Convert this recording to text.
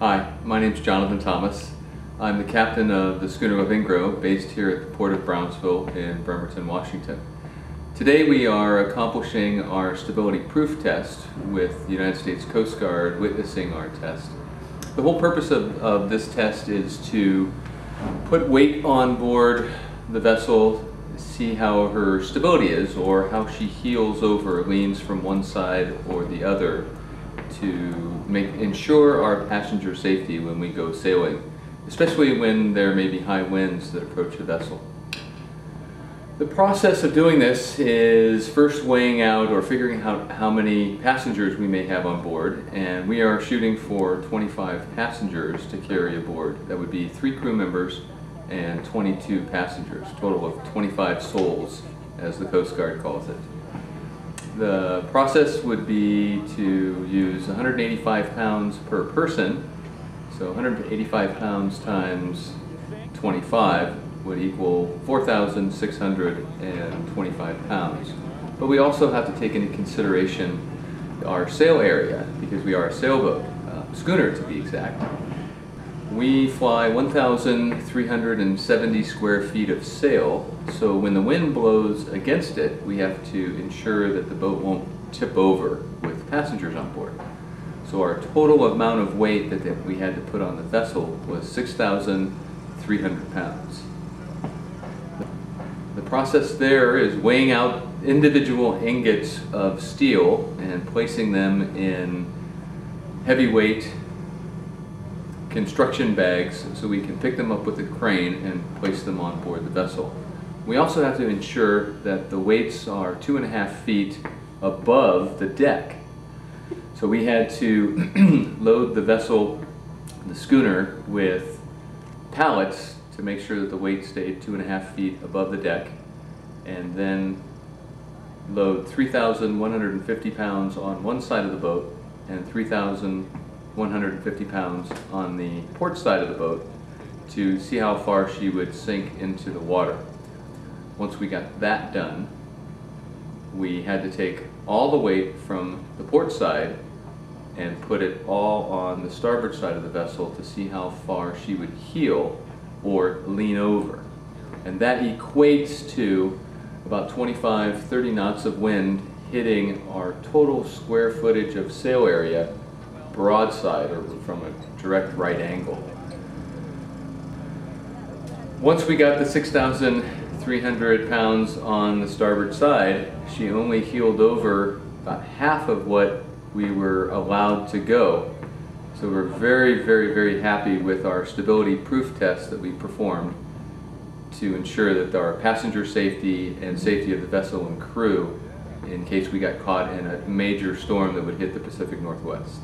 Hi, my name is Jonathan Thomas. I'm the captain of the Schooner Lavengro, based here at the Port of Brownsville in Bremerton, Washington. Today we are accomplishing our stability proof test with the United States Coast Guard witnessing our test. The whole purpose of this test is to put weight on board the vessel, see how her stability is, or how she heels over, leans from one side or the other, to ensure our passenger safety when we go sailing, especially when there may be high winds that approach the vessel. The process of doing this is first weighing out or figuring out how many passengers we may have on board, and we are shooting for 25 passengers to carry aboard. That would be 3 crew members and 22 passengers, a total of 25 souls, as the Coast Guard calls it. The process would be to use 185 pounds per person, so 185 pounds times 25 would equal 4,625 pounds. But we also have to take into consideration our sail area, because we are a sailboat, schooner to be exact. We fly 1,370 square feet of sail, so when the wind blows against it, we have to ensure that the boat won't tip over with passengers on board. So our total amount of weight that we had to put on the vessel was 6,300 pounds. The process there is weighing out individual ingots of steel and placing them in heavyweight construction bags so we can pick them up with a crane and place them on board the vessel. We also have to ensure that the weights are 2.5 feet above the deck. So we had to load the vessel, the schooner, with pallets to make sure that the weight stayed 2.5 feet above the deck, and then load 3,150 pounds on one side of the boat and 3,150 pounds on the port side of the boat to see how far she would sink into the water. Once we got that done, we had to take all the weight from the port side and put it all on the starboard side of the vessel to see how far she would heel or lean over. And that equates to about 25-30 knots of wind hitting our total square footage of sail area broadside, or from a direct right angle. Once we got the 6,300 pounds on the starboard side, she only heeled over about half of what we were allowed to go. So we're very, very, very happy with our stability proof test that we performed to ensure that our passenger safety and safety of the vessel and crew in case we got caught in a major storm that would hit the Pacific Northwest.